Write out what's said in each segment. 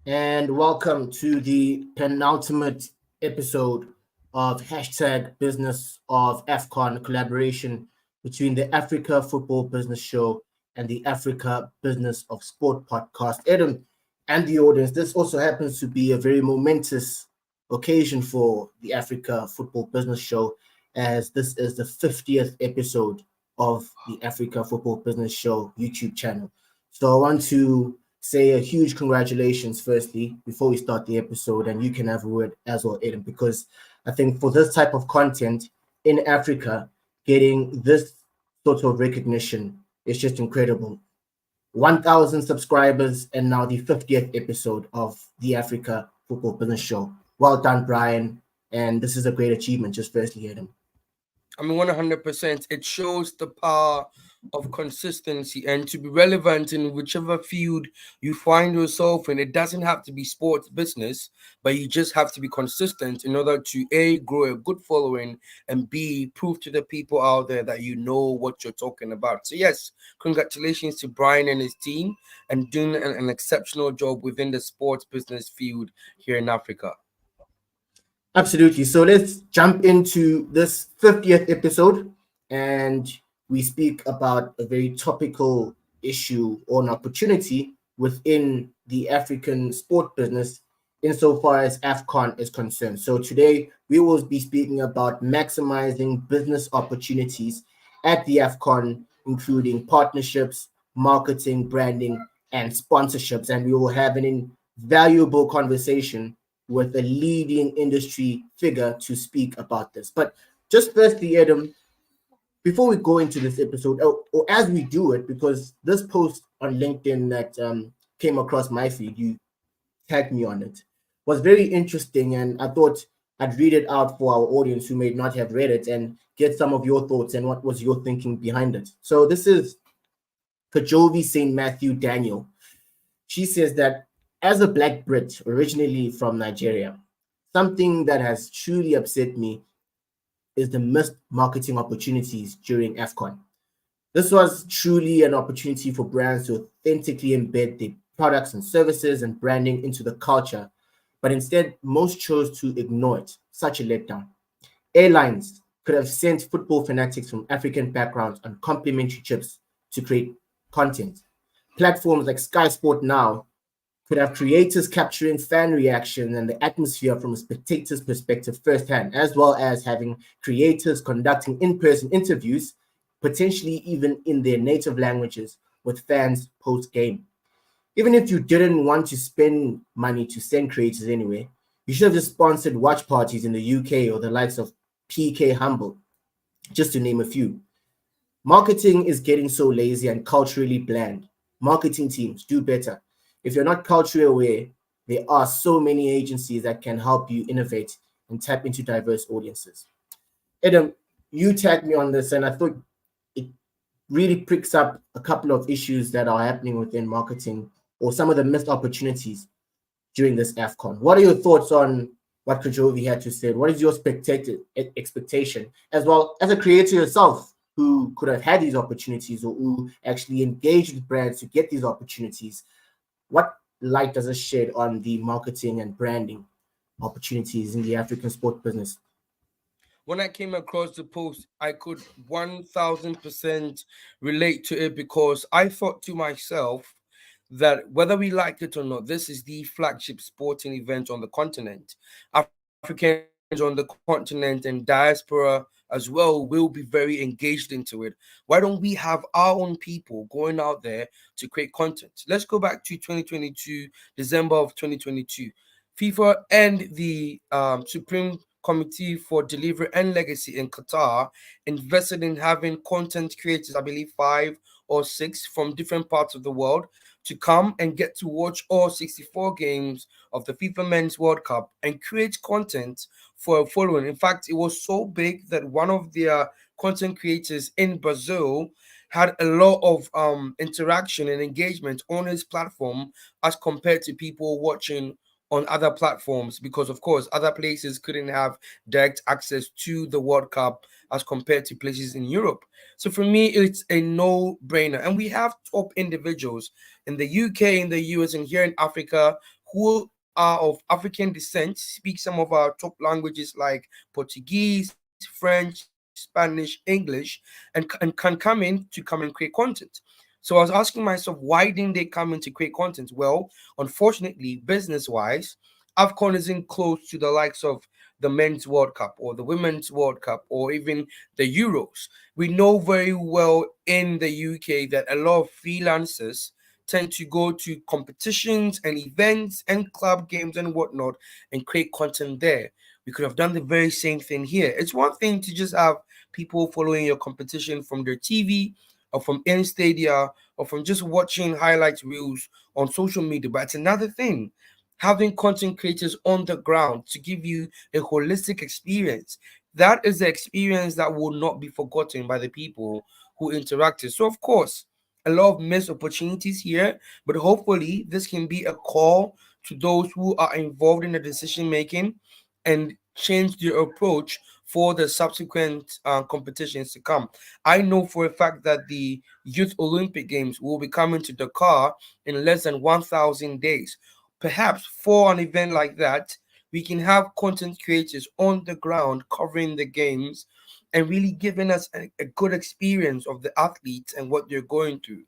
and welcome to the penultimate episode of hashtag Business of AFCON collaboration between the Africa Football Business Show and the Africa Business of Sport podcast. Adam and the audience, this also happens to be a very momentous occasion for the Africa Football Business Show, as this is the 50th episode of the Africa Football Business Show YouTube channel. So I want to say a huge congratulations firstly before we start the episode, and you can have a word as well, Aiden, because I think for this type of content in Africa, getting this sort of recognition is just incredible. 1,000 subscribers and now the 50th episode of the Africa Football Business Show. Well done, Brian, and this is a great achievement. Just firstly, Aiden. I mean, 100%. It shows the power of consistency and to be relevant in whichever field you find yourself in. It doesn't have to be sports business, but you just have to be consistent in order to A, grow a good following, and B, prove to the people out there that you know what you're talking about. So, yes, congratulations to Brian and his team and doing an exceptional job within the sports business field here in Africa. Absolutely. So let's jump into this 50th episode, and we speak about a very topical issue or an opportunity within the African sport business insofar as AFCON is concerned. So today we will be speaking about maximizing business opportunities at the AFCON, including partnerships, marketing, branding, and sponsorships. And we will have an invaluable conversation with a leading industry figure to speak about this. But just firstly, Adam, before we go into this episode, or as we do it, because this post on LinkedIn that came across my feed, you tagged me on it, was very interesting, and I thought I'd read it out for our audience who may not have read it and get some of your thoughts and what was your thinking behind it. So this is Kajovi St. Matthew Daniel. She says that as a Black Brit originally from Nigeria, something that has truly upset me is the missed marketing opportunities during AFCON. This was truly an opportunity for brands to authentically embed their products and services and branding into the culture, but instead, most chose to ignore it. Such a letdown. Airlines could have sent football fanatics from African backgrounds on complimentary trips to create content. Platforms like Sky Sport Now could have creators capturing fan reaction and the atmosphere from a spectator's perspective firsthand, as well as having creators conducting in-person interviews, potentially even in their native languages, with fans post-game. Even if you didn't want to spend money to send creators anyway, you should have just sponsored watch parties in the UK or the likes of PK Humble, just to name a few. Marketing is getting so lazy and culturally bland. Marketing teams do better. If you're not culturally aware, there are so many agencies that can help you innovate and tap into diverse audiences. Adam, you tagged me on this, and I thought it really picks up a couple of issues that are happening within marketing or some of the missed opportunities during this AFCON. What are your thoughts on what Kajovi had to say? What is your expectation, as well as a creator yourself who could have had these opportunities or who actually engaged with brands to get these opportunities? What light does it shed on the marketing and branding opportunities in the African sport business? When I came across the post, I could 1000% relate to it because I thought to myself that whether we like it or not, this is the flagship sporting event on the continent. Africans on the continent and diaspora as well will be very engaged into it. Why don't we have our own people going out there to create content? Let's go back to 2022, December of 2022. FIFA and the Supreme Committee for Delivery and Legacy in Qatar invested in having content creators, I believe five or six from different parts of the world, to come and get to watch all 64 games of the FIFA Men's World Cup and create content for a following. In fact, it was so big that one of their content creators in Brazil had a lot of interaction and engagement on his platform as compared to people watching on other platforms, because of course other places couldn't have direct access to the World Cup as compared to places in Europe. So for me, it's a no-brainer. And we have top individuals in the UK, in the US, and here in Africa who are of African descent, speak some of our top languages like Portuguese, French, Spanish, English, and can come in to come and create content. So I was asking myself, why didn't they come in to create content? Well, unfortunately, business-wise, AFCON isn't close to the likes of the Men's World Cup or the Women's World Cup or even the Euros. We know very well in the UK that a lot of freelancers tend to go to competitions and events and club games and whatnot and create content there. We could have done the very same thing here. It's one thing to just have people following your competition from their TV or from in stadia or from just watching highlights reels on social media, but it's another thing having content creators on the ground to give you a holistic experience. That is the experience that will not be forgotten by the people who interacted. So, of course, a lot of missed opportunities here, but hopefully, this can be a call to those who are involved in the decision making and change their approach for the subsequent competitions to come. I know for a fact that the Youth Olympic Games will be coming to Dakar in less than 1,000 days. Perhaps for an event like that, we can have content creators on the ground covering the games and really giving us a good experience of the athletes and what they're going through.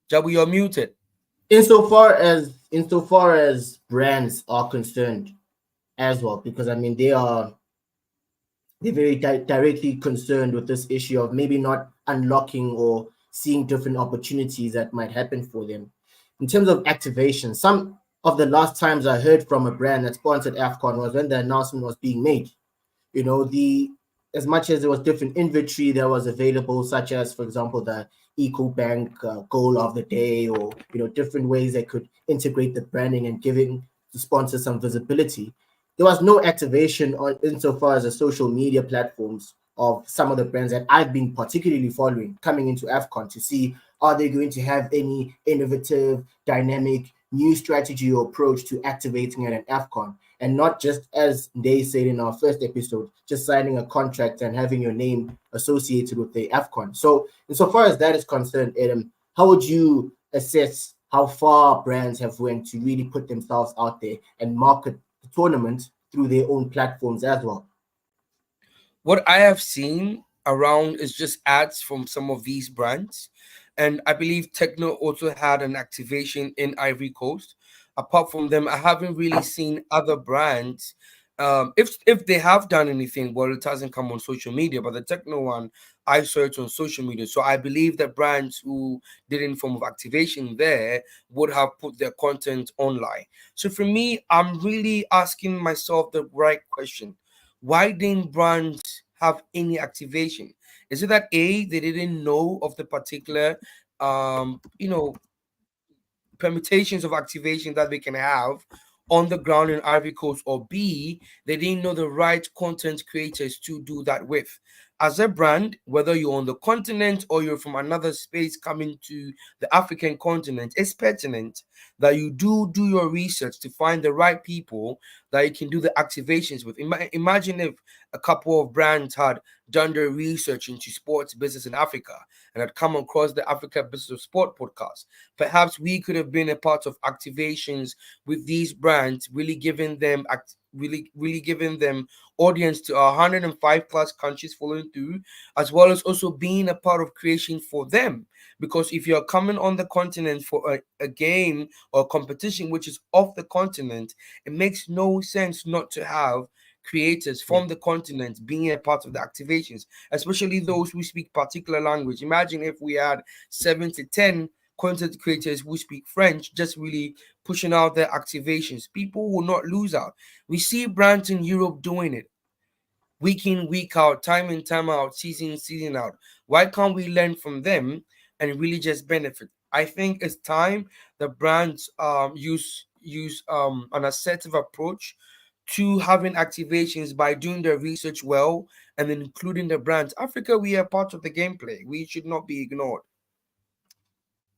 Jabu, you're muted. Insofar as brands are concerned as well, because I mean they're very directly concerned with this issue of maybe not unlocking or seeing different opportunities that might happen for them. In terms of activation, some of the last times I heard from a brand that sponsored AFCON was when the announcement was being made. The as much as there was different inventory that was available, such as, for example, the eco bank goal of the day, or different ways they could integrate the branding and giving the sponsor some visibility. There was no activation on insofar as the social media platforms of some of the brands that I've been particularly following coming into AFCON to see, are they going to have any innovative, dynamic, new strategy or approach to activating at an AFCON, and not just, as they said in our first episode, just signing a contract and having your name associated with the AFCON. So insofar as that is concerned, Adam, how would you assess how far brands have went to really put themselves out there and market the tournament through their own platforms as well? What I have seen around is just ads from some of these brands. And I believe Techno also had an activation in Ivory Coast. Apart from them, I haven't really seen other brands. If they have done anything, well, it hasn't come on social media. But the Techno one, I saw it on social media. So I believe that brands who did any form of activation there would have put their content online. So for me, I'm really asking myself the right question: why didn't brands have any activation? Is it that A, they didn't know of the particular you know permutations of activation that they can have on the ground in Ivory Coast, or B, they didn't know the right content creators to do that with. As a brand, whether you're on the continent or you're from another space coming to the African continent, it's pertinent that you do your research to find the right people that you can do the activations with. Imagine if a couple of brands had done their research into sports business in Africa and had come across the Africa Business of Sport podcast. Perhaps we could have been a part of activations with these brands, really giving them really giving them audience to 105 plus countries following through, as well as also being a part of creation for them. Because if you're coming on the continent for a game or competition which is off the continent, it makes no sense not to have creators from the continent being a part of the activations, especially those who speak particular language. Imagine if we had 7 to 10 content creators who speak French just really pushing out their activations. People will not lose out. We see brands in Europe doing it week in, week out, time in, time out, season in, season out. Why can't we learn from them and really just benefit? I think it's time the brands use an assertive approach to having activations by doing their research well and then including the brands. Africa, we are part of the gameplay. We should not be ignored.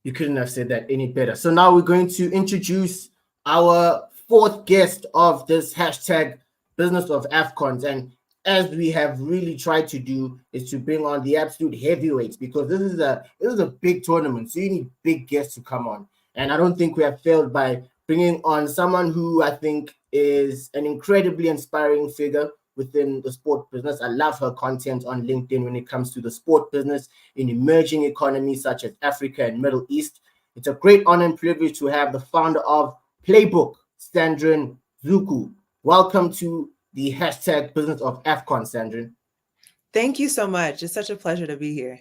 You couldn't have said that any better. So now we're going to introduce our fourth guest of this hashtag business of AFCONs. And as we have really tried to do, is to bring on the absolute heavyweights, because this is a big tournament, so you need big guests to come on. And I don't think we have failed by bringing on someone who I think is an incredibly inspiring figure within the sport business. I love her content on LinkedIn when it comes to the sport business in emerging economies such as Africa and Middle East. It's a great honor and privilege to have the founder of Playbook, Sandrine Nzeukou. Welcome to the hashtag business of AFCON, Sandrine. Thank you so much. It's such a pleasure to be here.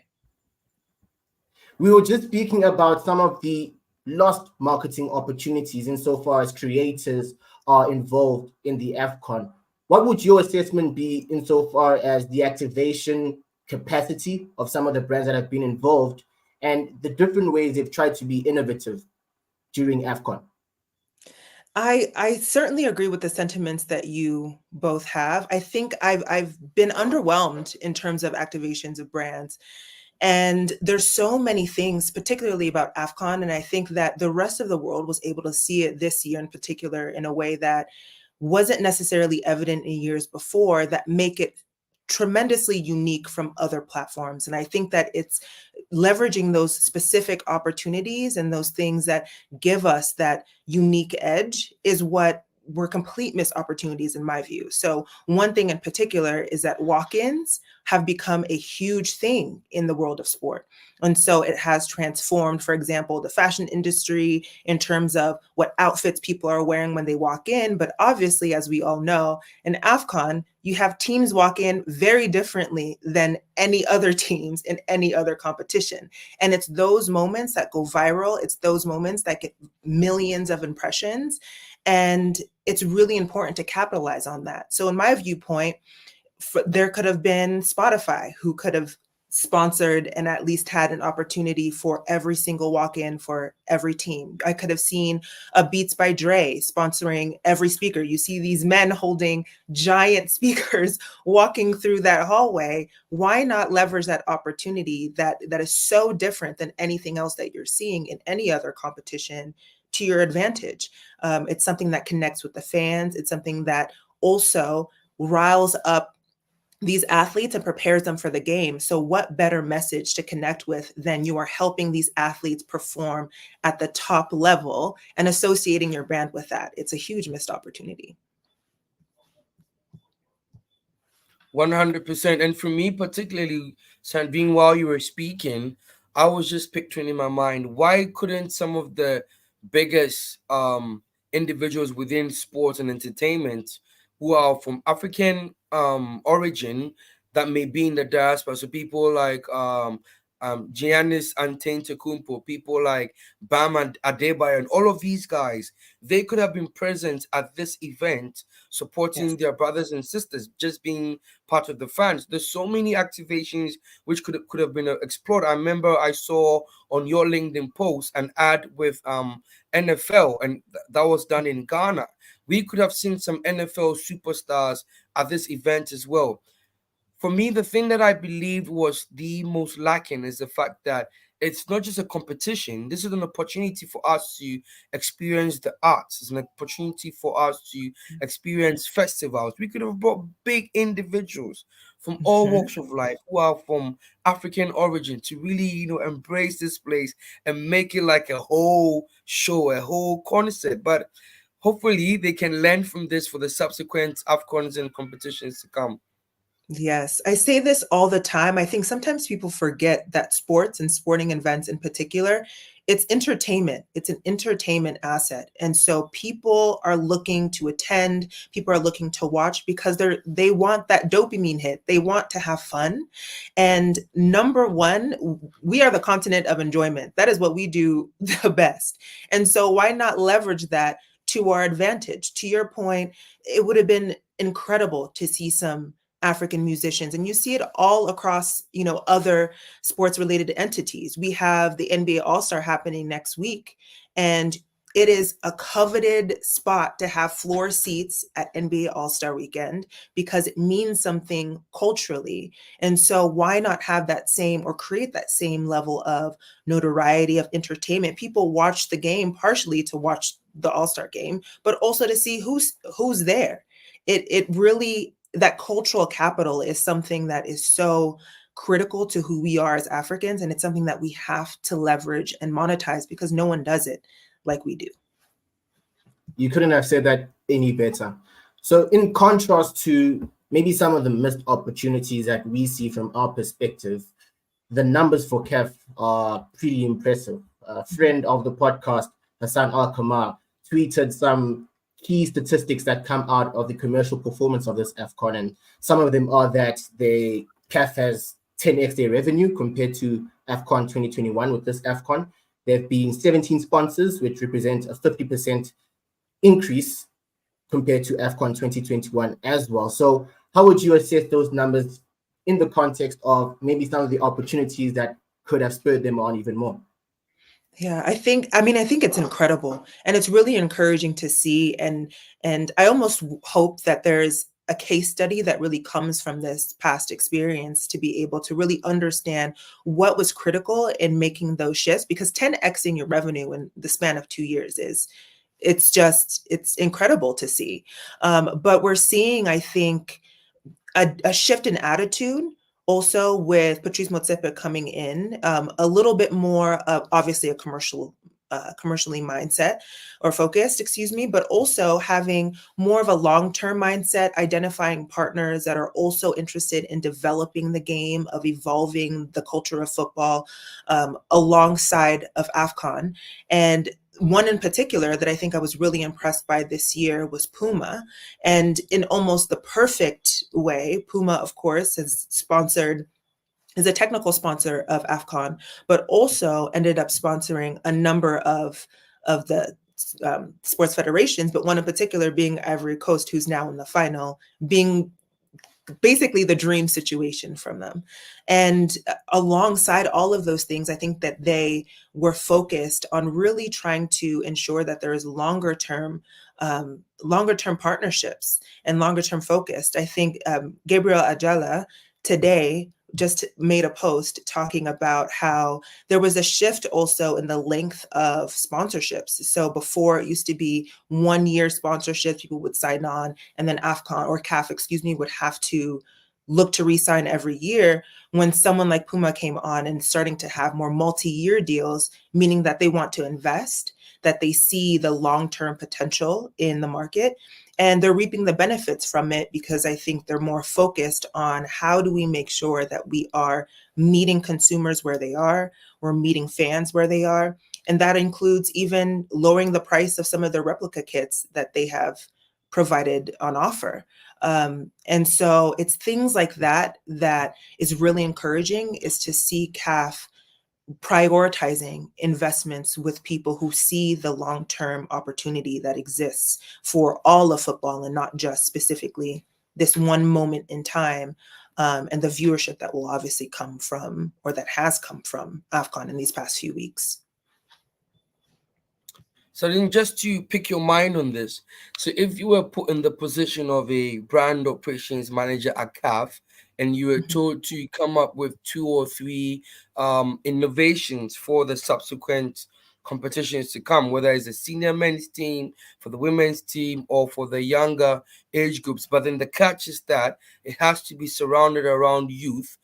We were just speaking about some of the lost marketing opportunities insofar as creators are involved in the AFCON. What would your assessment be insofar as the activation capacity of some of the brands that have been involved and the different ways they've tried to be innovative during AFCON? I certainly agree with the sentiments that you both have. I think I've been underwhelmed in terms of activations of brands. And there's so many things, particularly about AFCON. And I think that the rest of the world was able to see it this year in particular in a way that wasn't necessarily evident in years before, that make it tremendously unique from other platforms. And I think that it's leveraging those specific opportunities and those things that give us that unique edge is what were complete missed opportunities in my view. So one thing in particular is that walk-ins have become a huge thing in the world of sport. And so it has transformed, for example, the fashion industry in terms of what outfits people are wearing when they walk in. But obviously, as we all know, in AFCON, you have teams walk in very differently than any other teams in any other competition. And it's those moments that go viral. It's those moments that get millions of impressions. And it's really important to capitalize on that. So in my viewpoint, there could have been Spotify who could have sponsored and at least had an opportunity for every single walk-in for every team. I could have seen a Beats by Dre sponsoring every speaker. You see these men holding giant speakers walking through that hallway. Why not leverage that opportunity that is so different than anything else that you're seeing in any other competition to your advantage? It's something that connects with the fans. It's something that also riles up these athletes and prepares them for the game. So what better message to connect with than you are helping these athletes perform at the top level and associating your brand with that? It's a huge missed opportunity. 100%. And for me, particularly, Sandrine, while you were speaking, I was just picturing in my mind, why couldn't some of the biggest individuals within sports and entertainment who are from African origin that may be in the diaspora, so people like Giannis Antetokounmpo, people like Bam and Adebayo, and all of these guys, they could have been present at this event, supporting their brothers and sisters, just being part of the fans. There's so many activations which could have been explored. I remember I saw on your LinkedIn post an ad with NFL, and that was done in Ghana. We could have seen some NFL superstars at this event as well. For me, the thing that I believed was the most lacking is the fact that it's not just a competition. This is an opportunity for us to experience the arts. It's an opportunity for us to experience festivals. We could have brought big individuals from all walks of life who are from African origin to really, embrace this place and make it like a whole show, a whole concert. But hopefully they can learn from this for the subsequent AFCONs and competitions to come. Yes, I say this all the time. I think sometimes people forget that sports and sporting events in particular, it's entertainment. It's an entertainment asset. And so people are looking to attend, people are looking to watch because they want that dopamine hit. They want to have fun. And number one, we are the continent of enjoyment. That is what we do the best. And so why not leverage that to our advantage? To your point, it would have been incredible to see some African musicians, and you see it all across, other sports related entities. We have the NBA All-Star happening next week, and it is a coveted spot to have floor seats at NBA All-Star weekend because it means something culturally. And so why not have that same or create that same level of notoriety of entertainment? People watch the game partially to watch the All-Star game, but also to see who's there. It really that cultural capital is something that is so critical to who we are as Africans, and it's something that we have to leverage and monetize because no one does it like we do. You couldn't have said that any better. So in contrast to maybe some of the missed opportunities that we see from our perspective, the numbers for CAF are pretty impressive. A friend of the podcast, Hassan Al-Kamar, tweeted some key statistics that come out of the commercial performance of this AFCON, and some of them are that CAF has 10x their revenue compared to AFCON 2021. With this AFCON, there have been 17 sponsors, which represent a 50% increase compared to AFCON 2021 as well. So how would you assess those numbers in the context of maybe some of the opportunities that could have spurred them on even more? Yeah, I think it's incredible, and it's really encouraging to see, and I almost hope that there's a case study that really comes from this past experience to be able to really understand what was critical in making those shifts, because 10xing your revenue in the span of 2 years it's incredible to see. But we're seeing, I think, a shift in attitude also with Patrice Motsepe coming in, a little bit more of obviously a commercially mindset or focused, excuse me, but also having more of a long-term mindset, identifying partners that are also interested in developing the game, of evolving the culture of football alongside of AFCON. And one in particular that I think I was really impressed by this year was Puma. And in almost the perfect way, Puma, of course, is a technical sponsor of AFCON, but also ended up sponsoring a number of the sports federations, but one in particular being Ivory Coast, who's now in the final, being basically the dream situation from them. And alongside all of those things, I think that they were focused on really trying to ensure that there is longer term partnerships and longer term focused. I think Gabriel Ajala today just made a post talking about how there was a shift also in the length of sponsorships. So before, it used to be 1 year sponsorships, people would sign on, and then AFCON or CAF, would have to look to re-sign every year. When someone like Puma came on and starting to have more multi-year deals, meaning that they want to invest, that they see the long-term potential in the market, and they're reaping the benefits from it, because I think they're more focused on how do we make sure that we are meeting consumers where they are, we're meeting fans where they are. And that includes even lowering the price of some of the replica kits that they have provided on offer. And so it's things like that that is really encouraging, is to see CAF prioritizing investments with people who see the long-term opportunity that exists for all of football, and not just specifically this one moment in time, and the viewership that will obviously come from, or that has come from, AFCON in these past few weeks. So then, just to pick your mind on this, so if you were put in the position of a brand operations manager at CAF, and you were told to come up with 2 or 3 innovations for the subsequent competitions to come, whether it's a senior men's team, for the women's team, or for the younger age groups, but then the catch is that it has to be surrounded around youth,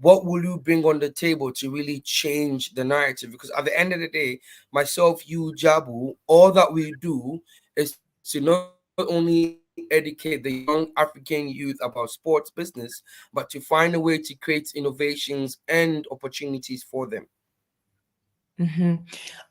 what will you bring on the table to really change the narrative? Because at the end of the day, myself, you, Jabu, all that we do is to not only educate the young African youth about sports business, but to find a way to create innovations and opportunities for them.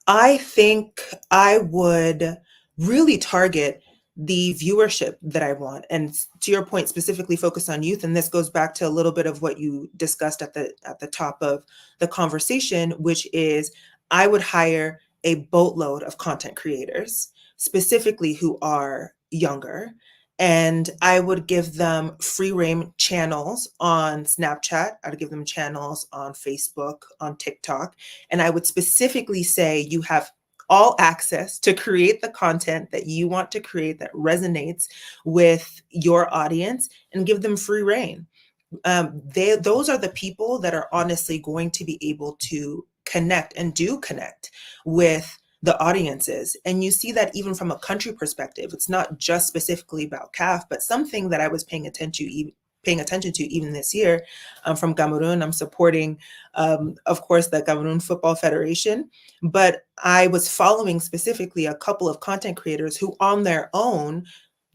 I think I would really target the viewership that I want. And to your point, specifically focus on youth. And this goes back to a little bit of what you discussed at the top of the conversation, which is I would hire a boatload of content creators, specifically who are younger. And I would give them free reign channels on Snapchat. I'd give them channels on Facebook, on TikTok. And I would specifically say, you have all access to create the content that you want to create that resonates with your audience, and give them free reign. Those are the people that are honestly going to be able to connect, and do connect with the audiences. And you see that even from a country perspective, it's not just specifically about CAF, but something that I was paying attention to even this year. I'm from Cameroon. I'm supporting, of course, the Cameroon Football Federation, but I was following specifically a couple of content creators who on their own,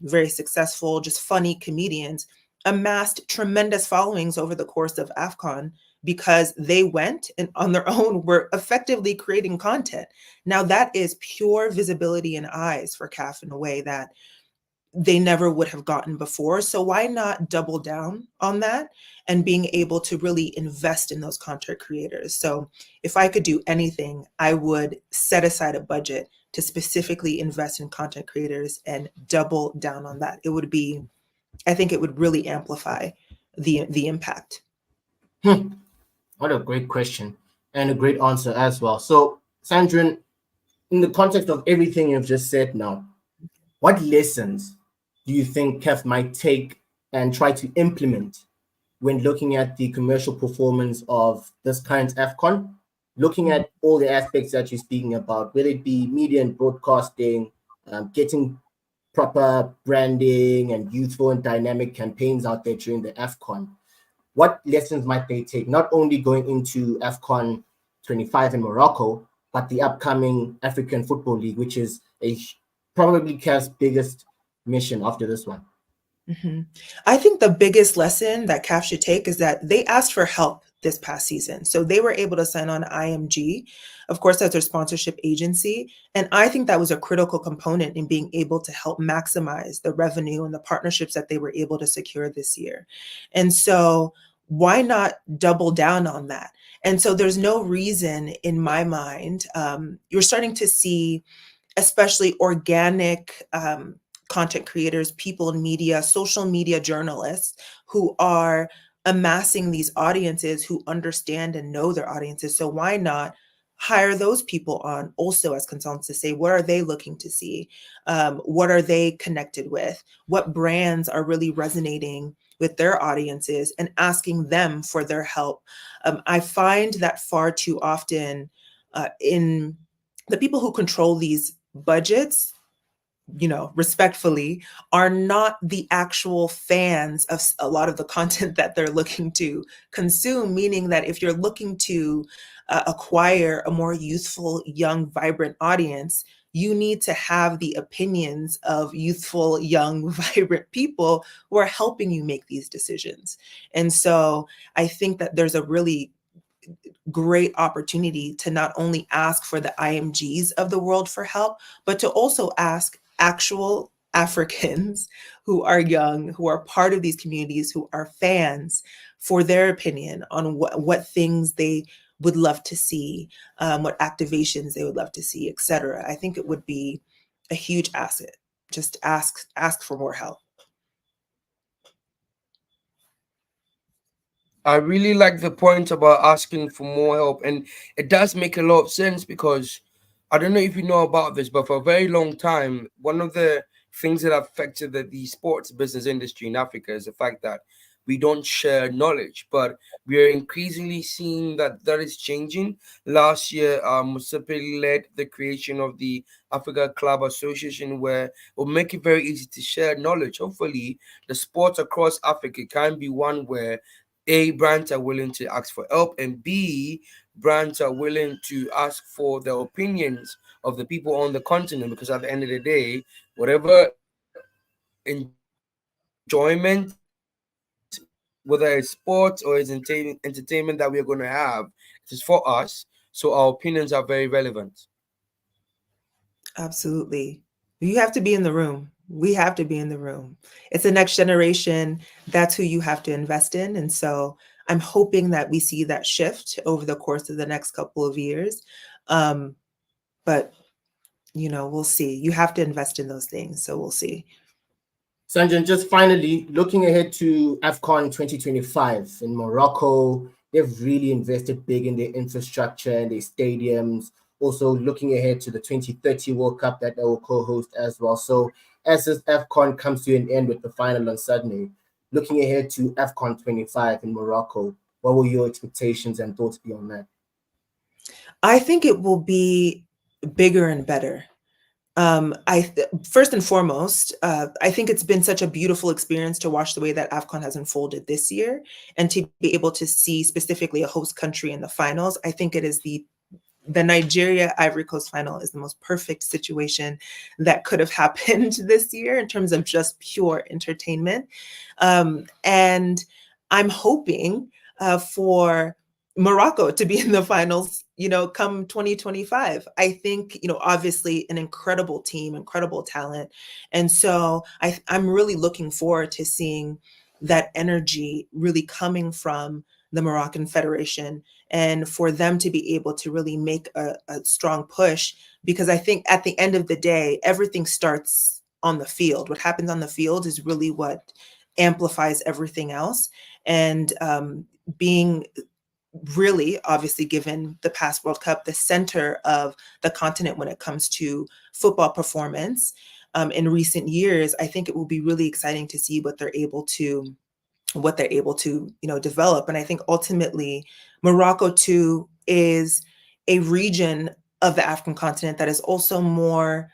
very successful, just funny comedians, amassed tremendous followings over the course of AFCON because they went and on their own were effectively creating content. Now that is pure visibility and eyes for CAF in a way that they never would have gotten before. So why not double down on that and being able to really invest in those content creators? So if I could do anything, I would set aside a budget to specifically invest in content creators and double down on that. It would be, I think it would really amplify the impact. What a great question and a great answer as well. So, Sandrine, in the context of everything you've just said now, what lessons do you think CAF might take and try to implement when looking at the commercial performance of this current AFCON, looking at all the aspects that you're speaking about, whether it be media and broadcasting, getting proper branding and youthful and dynamic campaigns out there during the AFCON? What lessons might they take, not only going into AFCON 25 in Morocco, but the upcoming African Football League, which is probably CAF's biggest mission after this one? Mm-hmm. I think the biggest lesson that CAF should take is that they asked for help this past season. So they were able to sign on IMG, of course, as their sponsorship agency. And I think that was a critical component in being able to help maximize the revenue and the partnerships that they were able to secure this year. And so why not double down on that? And so there's no reason in my mind, you're starting to see, especially organic content creators, people in media, social media journalists who are amassing these audiences who understand and know their audiences. So why not hire those people on also as consultants to say, what are they looking to see? What are they connected with? What brands are really resonating with their audiences, and asking them for their help? I find that far too often in the people who control these budgets, respectfully, are not the actual fans of a lot of the content that they're looking to consume, meaning that if you're looking to acquire a more youthful, young, vibrant audience, you need to have the opinions of youthful, young, vibrant people who are helping you make these decisions. And so I think that there's a really great opportunity to not only ask for the IMGs of the world for help, but to also ask actual Africans who are young, who are part of these communities, who are fans, for their opinion on what things they would love to see, what activations they would love to see, etc. I think it would be a huge asset. Just ask for more help. I really like the point about asking for more help, and it does make a lot of sense because I don't know if you know about this, but for a very long time, one of the things that affected the sports business industry in Africa is the fact that we don't share knowledge, but we are increasingly seeing that is changing. Last year, Musape led the creation of the Africa Club Association, where it will make it very easy to share knowledge. Hopefully, the sports across Africa can be one where A, brands are willing to ask for help, and B, brands are willing to ask for the opinions of the people on the continent, because at the end of the day, whatever enjoyment, whether it's sports or it's entertainment that we're going to have, it is for us. So our opinions are very relevant. Absolutely. You have to be in the room. We have to be in the room. It's the next generation. That's who you have to invest in. And so I'm hoping that we see that shift over the course of the next couple of years. But, we'll see. You have to invest in those things. So we'll see. Sanjan, just finally, looking ahead to AFCON 2025 in Morocco, they've really invested big in their infrastructure and their stadiums. Also looking ahead to the 2030 World Cup that they will co-host as well. So as this AFCON comes to an end with the final on Sunday, looking ahead to AFCON 25 in Morocco, what will your expectations and thoughts be on that? I think it will be bigger and better. First and foremost, I think it's been such a beautiful experience to watch the way that AFCON has unfolded this year, and to be able to see specifically a host country in the finals. I think it is the Nigeria Ivory Coast final is the most perfect situation that could have happened this year in terms of just pure entertainment. And I'm hoping for Morocco to be in the finals, come 2025. I think, obviously an incredible team, incredible talent. And so I'm really looking forward to seeing that energy really coming from the Moroccan Federation, and for them to be able to really make a strong push, because I think at the end of the day, everything starts on the field. What happens on the field is really what amplifies everything else. And being really, obviously, given the past World Cup, the center of the continent when it comes to football performance in recent years, I think it will be really exciting to see what they're able to develop. And I think ultimately Morocco too is a region of the African continent that is also more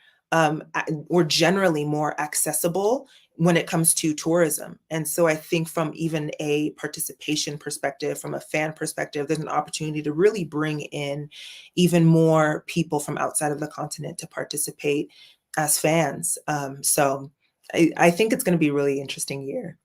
or generally more accessible when it comes to tourism. And so I think from even a participation perspective, from a fan perspective, there's an opportunity to really bring in even more people from outside of the continent to participate as fans. So I think it's going to be a really interesting year.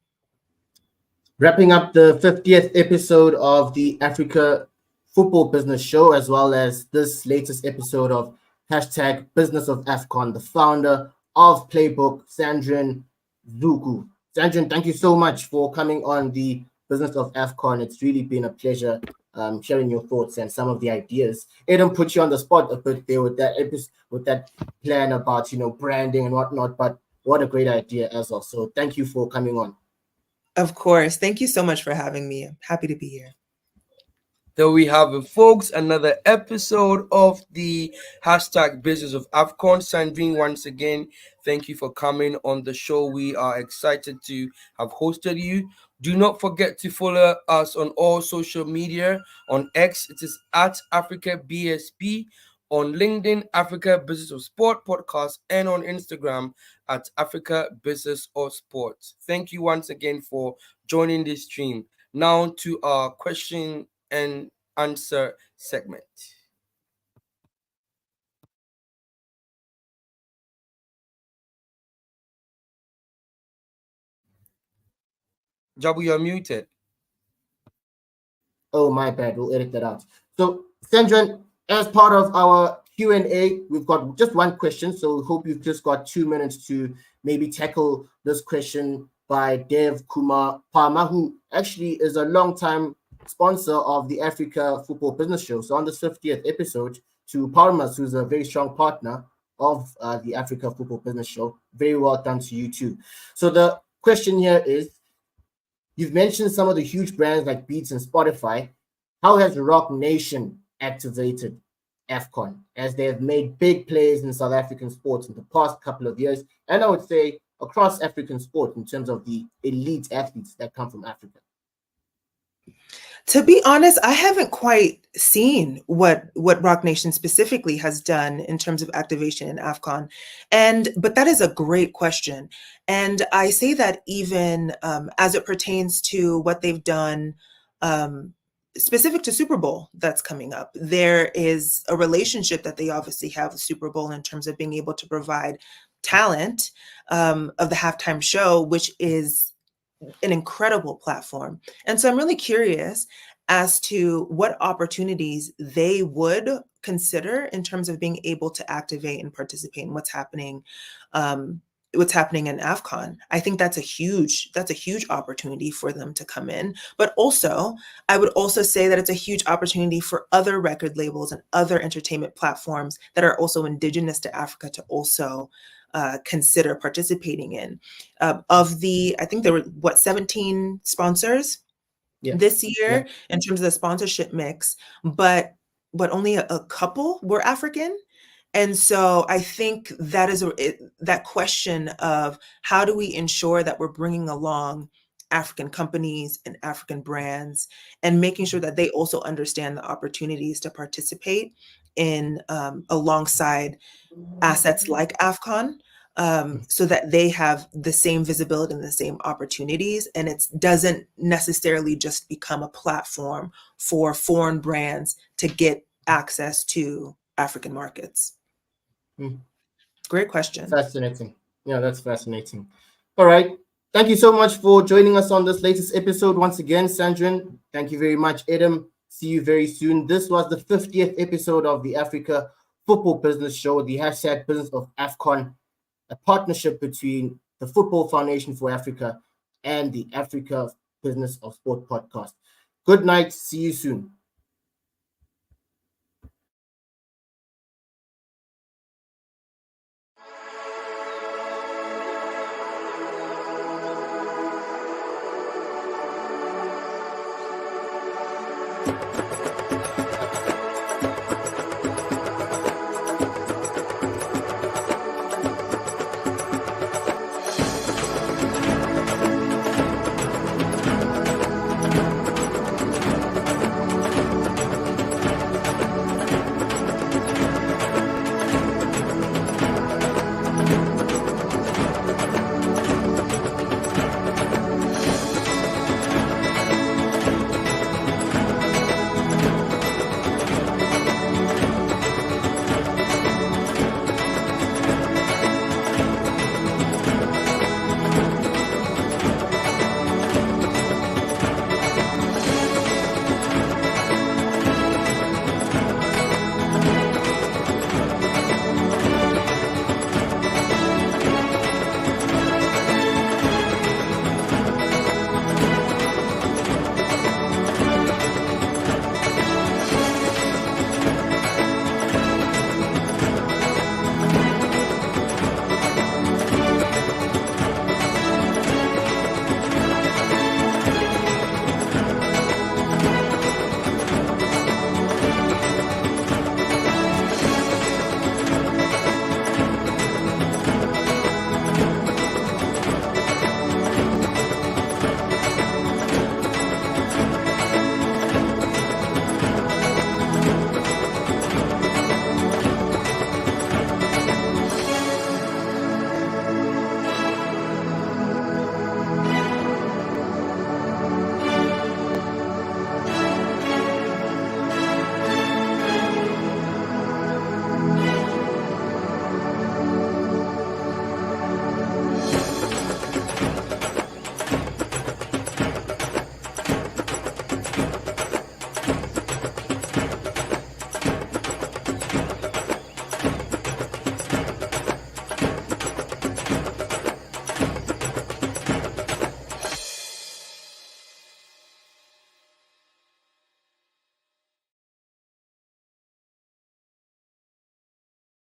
Wrapping up the 50th episode of the Africa Football Business Show, as well as this latest episode of hashtag Business of AFCON, the founder of Playbook, Sandrine Nzeukou. Sandrine, thank you so much for coming on the Business of AFCON. It's really been a pleasure sharing your thoughts and some of the ideas. It put you on the spot a bit there with that plan about branding and whatnot, but what a great idea as well. So thank you for coming on. Of course. Thank you so much for having me. I'm happy to be here. There we have it, folks. Another episode of the hashtag Business of AFCON. Sandrine, once again, thank you for coming on the show. We are excited to have hosted you. Do not forget to follow us on all social media. On X, it is at Africa BSP. On LinkedIn, Africa Business of Sport Podcast. And on Instagram, at Africa Business of Sport. Thank you once again for joining this stream. Now to our question and answer segment. Jabu, you're muted. Oh, my bad. We'll edit that out. So, Sandrine, as part of our Q&A, we've got just one question. So we hope you've just got 2 minutes to maybe tackle this question by Dev Kumar Parma, who actually is a long-time sponsor of the Africa Football Business Show. So on the 50th episode, to Parmas, who's a very strong partner of the Africa Football Business Show, very well done to you too. So the question here is, you've mentioned some of the huge brands like Beats and Spotify. How has Rock Nation activated AFCON, as they have made big plays in South African sports in the past couple of years, and I would say across African sport in terms of the elite athletes that come from Africa? To be honest, I haven't quite seen what Rock Nation specifically has done in terms of activation in AFCON. But that is a great question. And I say that even as it pertains to what they've done specific to Super Bowl that's coming up. There is a relationship that they obviously have with Super Bowl in terms of being able to provide talent of the halftime show, which is an incredible platform. And so I'm really curious as to what opportunities they would consider in terms of being able to activate and participate in what's happening in AFCON. I think that's a huge opportunity for them to come in. But also, I would also say that it's a huge opportunity for other record labels and other entertainment platforms that are also indigenous to Africa to also consider participating in. I think there were 17 sponsors this year in terms of the sponsorship mix, but only a couple were African. And so I think that is that question of how do we ensure that we're bringing along African companies and African brands and making sure that they also understand the opportunities to participate in alongside assets like AFCON, so that they have the same visibility and the same opportunities, and it doesn't necessarily just become a platform for foreign brands to get access to African markets. Great question. Fascinating. Yeah, that's fascinating. All right. Thank you so much for joining us on this latest episode. Once again, Sandrine, thank you very much. Adam, see you very soon. This was the 50th episode of the Africa Football Business Show, the hashtag Business of AFCON, a partnership between the Football Foundation for Africa and the Africa Business of Sport podcast. Good night. See you soon.